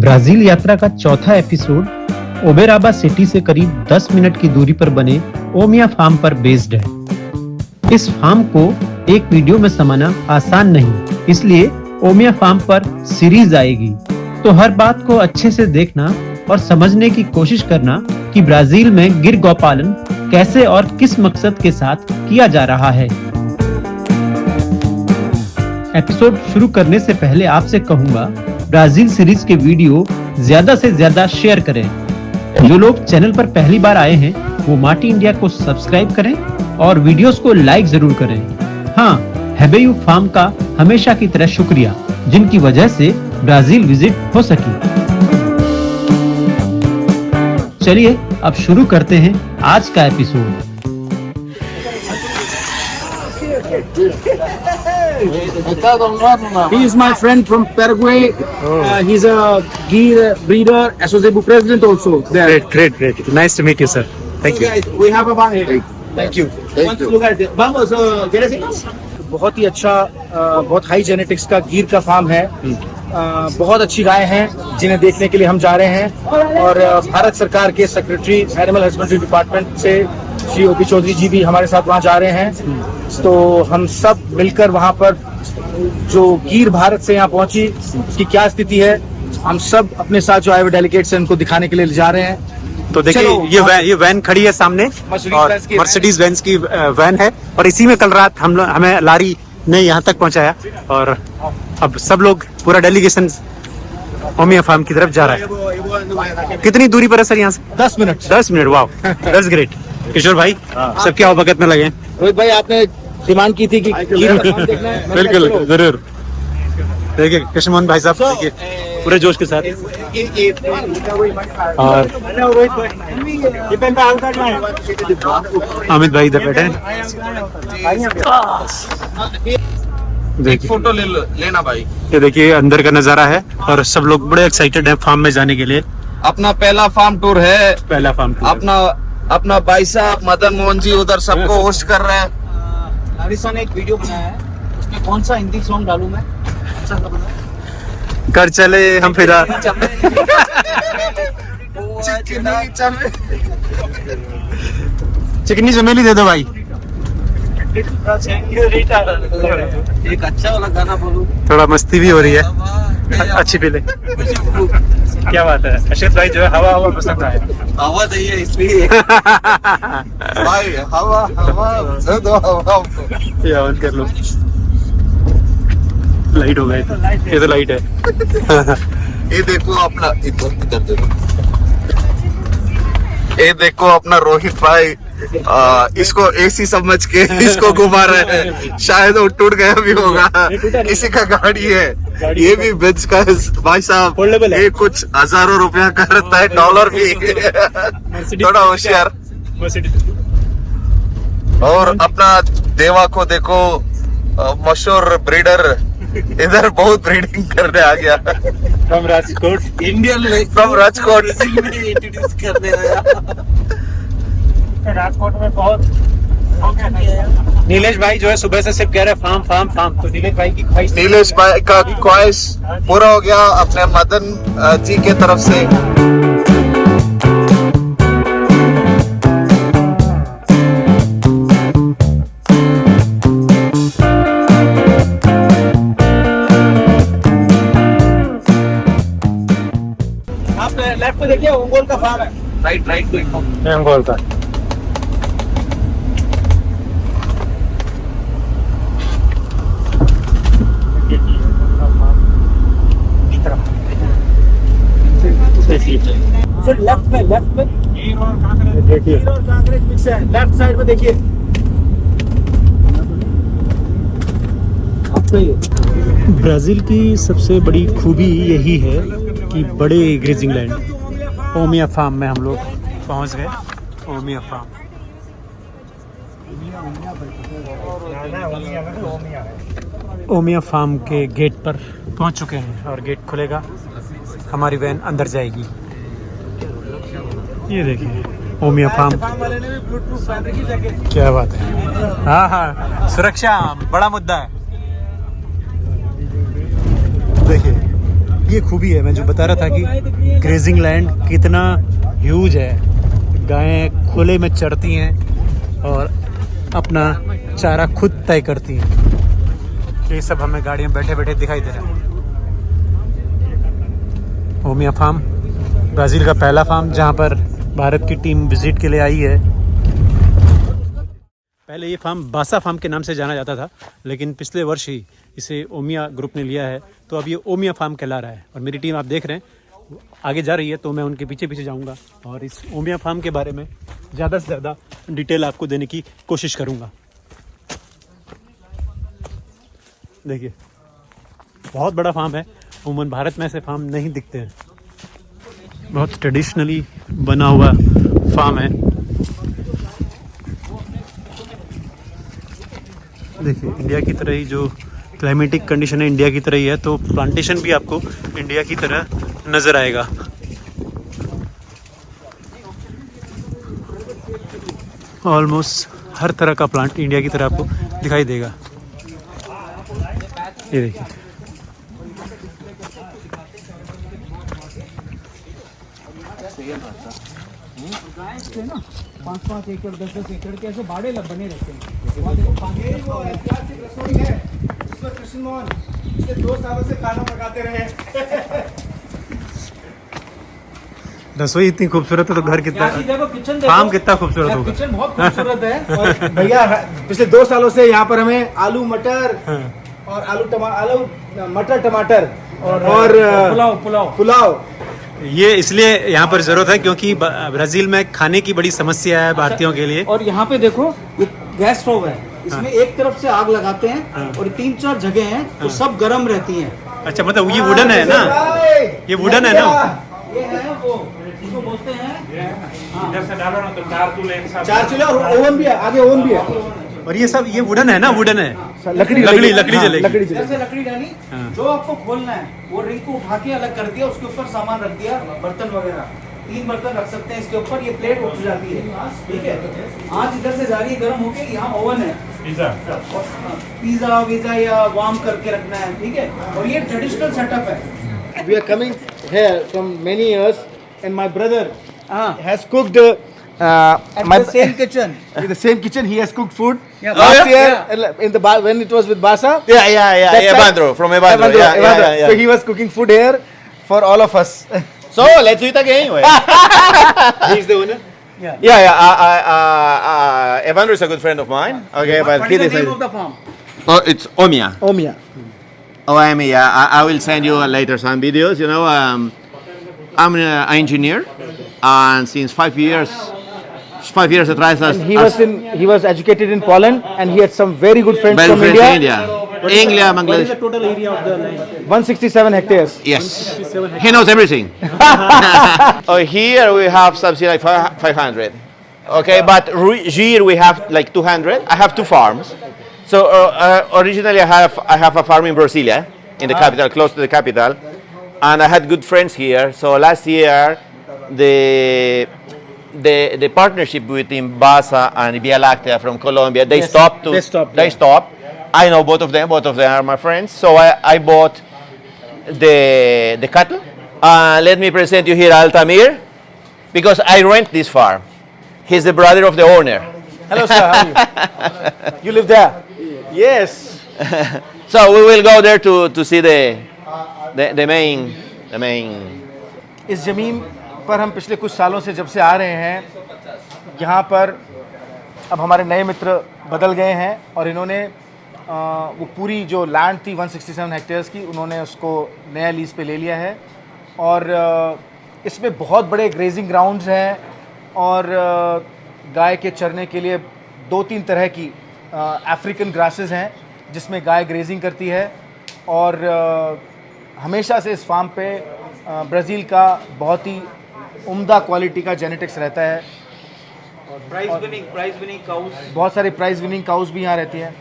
Brazil यात्रा का चौथा एपिसोड ओबेराबा सिटी से करीब 10 मिनट की दूरी पर बने ओमिया फार्म पर बेस्ड है। इस फार्म को एक वीडियो में समाना आसान नहीं, इसलिए ओमिया फार्म पर सीरीज आएगी, तो हर बात को अच्छे से देखना और समझने की कोशिश करना कि ब्राजील में गिर गौपालन कैसे और किस मकसद के साथ किया जा रहा है। एपिसोड शुरू करने से पहले आपसे कहूंगा, ब्राजील सीरीज के वीडियो ज्यादा से ज्यादा शेयर करें। जो लोग चैनल पर पहली बार आए हैं वो माटी इंडिया को सब्सक्राइब करें और वीडियोस को लाइक जरूर करें। हाँ, हेबेयू फार्म का हमेशा की तरह शुक्रिया, जिनकी वजह से ब्राजील विजिट हो सकी। चलिए अब शुरू करते हैं आज का episode. He is my friend from Paraguay. He's a gear breeder, Associate President also there. Great. Nice to meet you, sir. Thank you. Guys, we have a barn here. Thank you. Look at it. Vamos, ¿quieres? बहुत ही अच्छा, बहुत high genetics का गीर का farm है। बहुत अच्छी गायें हैं जिन्हें देखने के लिए हम जा रहे हैं, और भारत सरकार के सेक्रेटरी एनिमल हस्बेंड्री डिपार्टमेंट से श्री ओपी चौधरी जी भी हमारे साथ वहाँ जा रहे हैं। तो हम सब मिलकर वहाँ पर जो गीर भारत से यहाँ पहुंची उसकी क्या स्थिति है, हम सब अपने साथ जो आए हुए डेलीगेट्स हैं उनको दिखाने के लिए जा रहे हैं। तो देखिए ये वैन खड़ी है सामने, और मर्सिडीज बेंज की वैन है, और इसी में कल रात हमें लारी ने यहाँ तक पहुँचाया, और अब सब लोग पूरा डेलीगेशन ओमिया फार्म की तरफ जा रहा है। कितनी दूरी पर है सर यहाँ से? 10 मिनट। 10 मिनट, वाह, दैट्स ग्रेट। किशोर भाई, सब क्या वक्त में लगे हैं? रोहित भाई, आपने डिमांड की थी कि गीर का फार्म देखना है। बिल्कुल, जरूर। देखिए कृष्णमोहन भाई साहब, देखिए पूरे जोश के साथ। और अमित भाई इधर बैठे हैं। देखिए फोटो लेना भाई। ये देखिए अंदर का नजारा है, और सब लोग बड़े एक्साइटेड हैं फार्म में जाने के लिए। अपना पहला फार्म टूर है। पहला फार्म टूर। अपना भाई साहब मदन मोहन जी उधर सबको होस्ट कर रहे हैं। लारिसा ने एक वीडियो बनाया है, उसमें कौन सा हिंदी सॉन्ग डालूं मैं? कर चले हम फिरा। चिकनी चमेली दे दो भाई। एक अच्छा वाला गाना बोलूं। थोड़ा मस्ती भी हो रही है, अच्छी फील है। क्या बात है, अशरफ भाई जो है हवा पसंद आया। हवा चाहिए इसलिए भाई, हवा दो हवा। ये ऑन कर लो, लाइट हो गए। ये तो लाइट है। ये देखो अपना, इधर देखो, ये देखो अपना रोहित भाई, इसको एसी समझ के इसको घुमा रहे हैं। शायद वो टूट गया भी होगा, किसी का गाड़ी है। ये भी बेंच का भाई साहब, ये कुछ हजारों रुपया का रहता है, डॉलर भी। थोड़ा होशियार। और अपना देवा को देखो, मशहूर ब्रीडर, इधर बहुत ब्रीडिंग करने आ गया। From Rajkot, Indian from Rajkot introduce करने आया। राजकोट में बहुत। नीलेश भाई जो है सुबह से सिर्फ कह रहे फार्म। तो नीलेश भाई की ख्वाहिश पूरा हो गया अपने मदन जी के तरफ से। आप लेफ्ट पे देखिए, ओंगोल का फार्म है। राइट देखो, अंगोल का। लेफ्ट में देखिए गीर और कांकरेज मिक्स है। लेफ्ट साइड में देखिए, ब्राजील की सबसे बड़ी खूबी यही है कि बड़े ग्रेजिंग लैंड। ओमिया फार्म में हम लोग पहुंच गए। ओमिया फार्म, ओमिया फार्म के गेट पर पहुंच चुके हैं, और गेट खुलेगा, हमारी वैन अंदर जाएगी। ये देखिए ओमिया फार्म। वाले ने भी ब्लूटूथ फैब्रिक की जैकेट। क्या बात है, हाँ, सुरक्षा बड़ा मुद्दा है। देखिए ये खूबी है, मैं जो बता रहा था कि ग्रेजिंग लैंड कितना ह्यूज है। गायें खुले में चरती हैं और अपना चारा खुद तय करती हैं। ये सब हमें गाड़ी में बैठे बैठे दिखाई दे रहा है। ओमिया फार्म ब्राज़ील का पहला फार्म जहाँ पर भारत की टीम विजिट के लिए आई है। पहले ये फार्म बासा फार्म के नाम से जाना जाता था, लेकिन पिछले वर्ष ही इसे ओमिया ग्रुप ने लिया है, तो अब ये ओमिया फार्म कहला रहा है। और मेरी टीम आप देख रहे हैं आगे जा रही है, तो मैं उनके पीछे पीछे जाऊंगा और इस ओमिया फार्म के बारे में ज़्यादा से ज़्यादा डिटेल आपको देने की कोशिश करूंगा। देखिए बहुत बड़ा फार्म है, उमूमन भारत में ऐसे फार्म नहीं दिखते हैं। बहुत ट्रेडिशनली बना हुआ फार्म है। देखिए इंडिया की तरह ही जो क्लाइमेटिक कंडीशन है इंडिया की तरह ही है, तो प्लांटेशन भी आपको इंडिया की तरह नज़र आएगा। ऑलमोस्ट हर तरह का प्लांट इंडिया की तरह आपको दिखाई देगा। ये देखिए ना 5-5 एकड़ 10-10 एकड़ के ऐसे बाड़े बने रहते हैं। वहाँ देखो ये वो ऐतिहासिक रसोई है जिसमें कृष्ण मोहन पिछले 2 सालों से खाना पकाते रहे। रसोई इतनी खूबसूरत है तो घर कितना, देखो किचन, फार्म कितना खूबसूरत होगा। किचन बहुत खूबसूरत है। और भैया पिछले 2 सालों से यहाँ पर हमें आलू मटर और आलू मटर टमाटर और पुलाव ये इसलिए यहाँ पर जरूरत है क्योंकि ब्राजील में खाने की बड़ी समस्या है भारतीयों के लिए। और यहाँ पे देखो ये गैस स्टोव है, इसमें एक तरफ से आग लगाते हैं और 3-4 जगह हैं तो सब गर्म रहती हैं। अच्छा मतलब ये वुडन है ना, ये वुडन है ना, ये है वो इसको बोलते हैं। इधर से डालो ना तो 4 चूल्हे एक साथ, 4 चूल्हे और ओवन भी है, आगे ओवन भी है। और ये सब ये वुडन है ना, वुडन है, लकड़ी जलेगी। जैसे लकड़ी डाली, जो आपको खोलना है वो रिंग को उठा के अलग कर दिया, उसके ऊपर सामान रख दिया, बर्तन वगैरह 3 बर्तन रख सकते हैं इसके ऊपर। ये प्लेट उठ जाती है, ठीक है। आँच इधर से जा रही है गर्म होके, यहाँ ओवन है, पिज्जा वीजा या वार्म करके रखना है, ठीक है। और ये ट्रेडिशनल सेटअप है। We are coming here from many years and my brother has cooked at the same kitchen. In the same kitchen, he has cooked food. Last year, in the when it was with Basa. Yeah. Evandro from Evandro. Yeah. So he was cooking food here for all of us. So let's do it again. He's the owner. Evandro is a good friend of mine. Okay, but What he is the name decided. of the farm? Oh, it's Omia. Omia. Omia. I will send you later some videos. You know, I'm an engineer, and since 5 years atrás, He was educated in Poland, and he had some very good friends very from friends India. in India. India, What is Bangladesh. the total area of the land? 167 hectares. Yes, he knows everything. Here we have something like 500. Okay, but here we have like 200. I have 2 farms. So originally I have a farm in Brasilia, in the capital, close to the capital, and I had good friends here. So last year, the partnership between Basa and Via Lactea from Colombia, they stopped. They stopped. I know both of them. Both of them are my friends. So I bought the cattle. Let me present you here Altamir, because I rent this farm. He's the brother of the owner. Hello, sir. How are you? You live there? Yes. So we will go there to see the main. इस ज़मीन पर हम पिछले कुछ सालों से जब से आ रहे हैं, यहाँ पर अब हमारे नए मित्र बदल गए हैं और इन्होंने वो पूरी जो लैंड थी 167 हेक्टेयर्स की, उन्होंने उसको नया लीज़ पे ले लिया है। और इसमें बहुत बड़े ग्रेजिंग ग्राउंड्स हैं और गाय के चरने के लिए 2-3 तरह की अफ्रीकन ग्रासेस हैं जिसमें गाय ग्रेजिंग करती है। और हमेशा से इस फार्म पे ब्राज़ील का बहुत ही उम्दा क्वालिटी का जेनेटिक्स रहता है। प्राइज विनिंग काउस, बहुत सारे प्राइज विनिंग काउस भी यहाँ रहती हैं।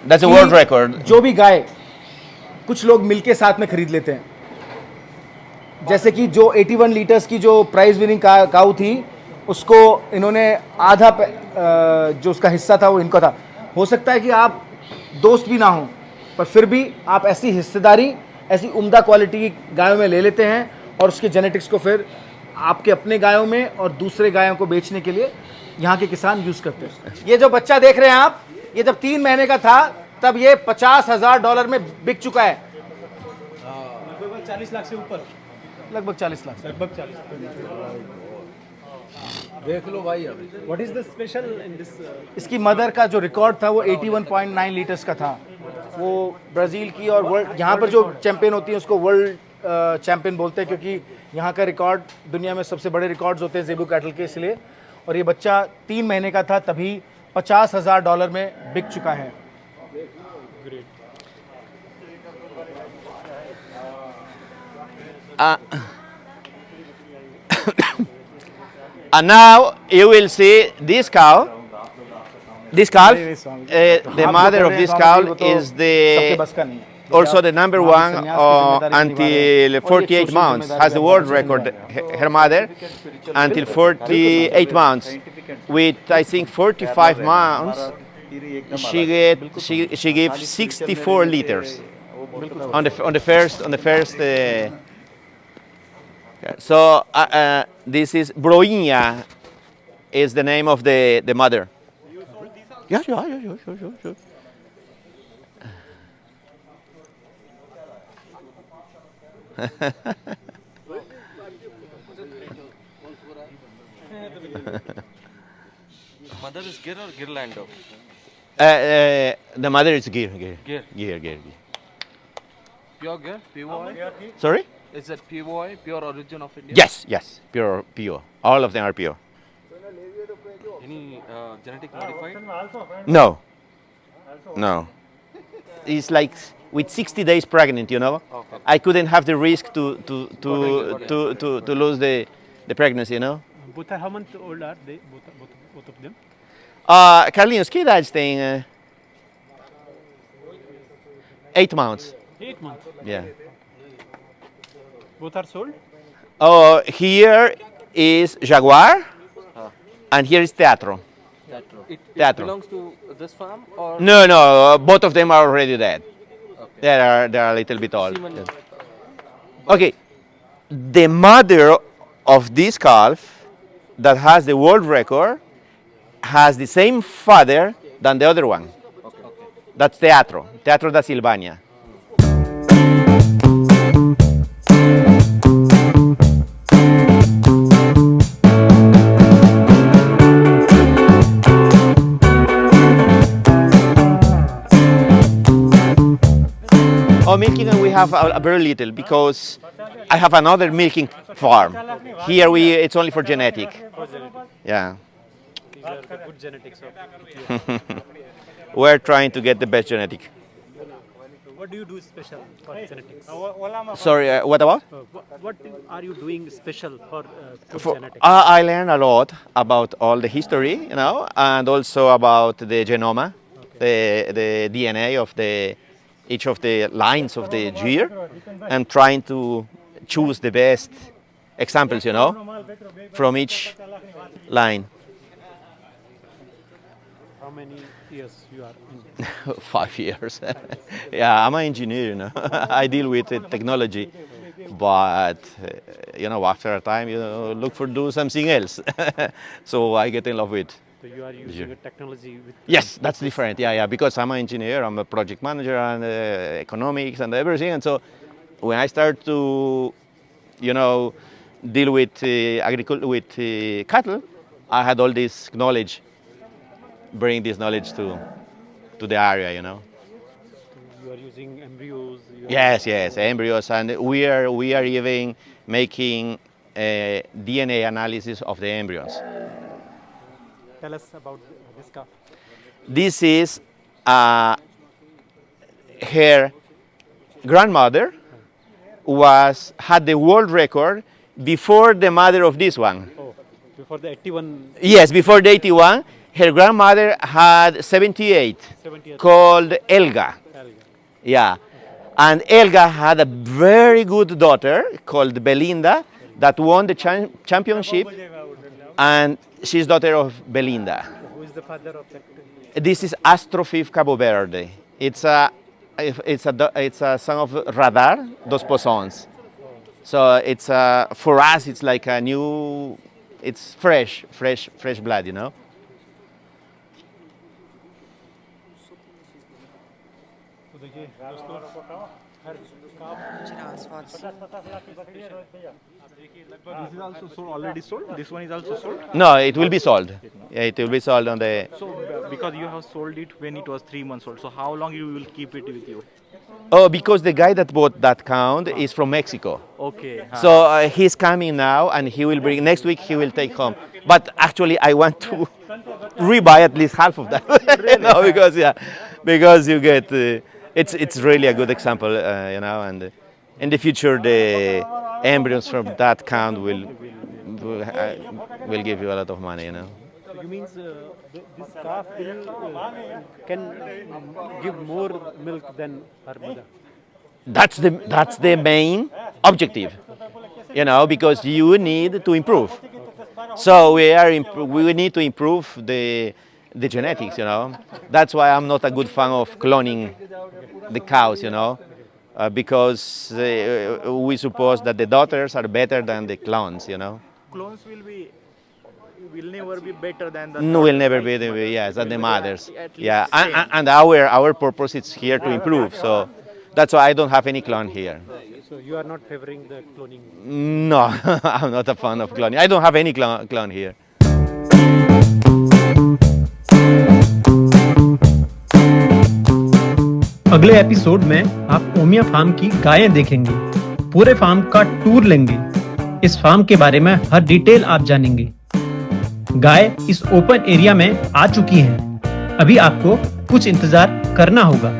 That's a world record. जो भी गाय कुछ लोग मिलके साथ में खरीद लेते हैं, जैसे कि जो 81 लीटर्स की जो प्राइज विनिंग काऊ थी, उसको इन्होंने आधा जो उसका हिस्सा था वो इनको था। हो सकता है कि आप दोस्त भी ना हो, पर फिर भी आप ऐसी हिस्सेदारी, ऐसी उम्दा क्वालिटी की गायों में ले लेते हैं और उसके जेनेटिक्स को फिर आपके अपने गायों में और दूसरे गायों को बेचने के लिए यहाँ के किसान यूज करते हैं। ये जो बच्चा देख रहे हैं आप, ये जब 3 महीने का था तब ये $50,000 में बिक चुका है। लगभग 40 लाख से ऊपर, लगभग 40 लाख। लगभग 40। देख लो भाई अभी। What is the special in this? इसकी मदर का जो रिकॉर्ड था वो 81.9 लीटर्स का था। वो ब्राज़ील की और वर्ल्ड, यहाँ पर जो चैंपियन होती है उसको वर्ल्ड चैंपियन बोलते हैं, क्योंकि यहाँ का रिकॉर्ड दुनिया में सबसे बड़े रिकॉर्ड्स होते हैं ज़ेबू कैटल के, इसलिए। और ये बच्चा 3 महीने का था तभी $50,000 में बिक चुका है। And now you will see this cow. This calf, the mother of this cow is the also the number one until 48 months, has the world record, her mother, until 48 months. With, I think, 45 months, she gives 64 liters on the first. So this is Broinha, is the name of the mother. Yeah, sure. Mother is Gir or Girlando? The mother is Gir. Gir. Pure Gir? POI? Sorry? Is that POI? Pure origin of India? Yes, pure. All of them are pure. Any genetic modified? No. It's like with 60 days pregnant, you know. Okay. I couldn't have the risk to lose the pregnancy, you know. Both are, how months old are they? Both of them? Carlinhos, que idade tem? 8 months. 8 months. Yeah. Both are sold? Here is Jaguar, and here is Teatro. It Teatro. belongs to this farm or? No, both of them are already dead. Okay. They are a little bit old. Semen- Okay, the mother of this calf that has the world record has the same father than the other one. Okay. That's Teatro da Silvania. Oh, milking we have a very little because I have another milking farm. Here it's only for genetic. Yeah. These are the good genetics of. We're trying to get the best genetic. What do you do special for genetics? Sorry, what about? What are you doing special for genetics? I learned a lot about all the history, you know, and also about the genome, the DNA of each of the lines of the deer, and trying to choose the best examples, you know, from each line. How many years you are in? 5 years. Yeah, I'm an engineer, you know. I deal with technology, but you know, after a time, you know, look for do something else. So I get in love with. So you are using a technology with. Yes, that's different. Yeah, because I'm an engineer, I'm a project manager and economics and everything. And so when I start to, you know, deal with cattle, I had all this knowledge, bring this knowledge to the area, you know. You are using embryos. Yes, embryos, and we are even making DNA analysis of the embryos. Tell us about this calf. This is her grandmother had the world record before the mother of this one. Oh, before the 81. Yes, before the 81, her grandmother had 78, 78. called Elga. Yeah, and Elga had a very good daughter called Belinda that won the championship, and she's daughter of Belinda. Who is the father of that? This is Astrofif Cabo Verde. It's a it's a son of Radar dos Poções. So it's for us it's like a new, it's fresh blood, you know. This is also sold, already sold. This one is also sold. No, it will be sold. Yeah, it will be sold on the. So because you have sold it when it was 3 months old, so how long you will keep it with you? Oh, because the guy that bought that count is from Mexico. Okay. So he's coming now, and he will bring next week. He will take home. But actually, I want to rebuy at least half of that. No, because you get it's really a good example, you know. And in the future, the embryos from that count will give you a lot of money, you know. You means this calf can give more milk than her mother. That's the main objective, you know, because you need to improve. So we need to improve the genetics, you know. That's why I'm not a good fan of cloning the cows, you know, because we suppose that the daughters are better than the clones, you know. Clones will never be better than the. No, will never be than the mothers. Yeah, and our purpose is here to improve. So that's why I don't have any clone here. So you are not favoring the cloning? No, I'm not a fan of cloning. I don't have any clone here. अगले episode में आप ओमिया farm की गायें देखेंगे, पूरे farm का tour लेंगे। इस फार्म के बारे में हर डिटेल आप जानेंगे। गाय इस ओपन एरिया में आ चुकी हैं। अभी आपको कुछ इंतजार करना होगा।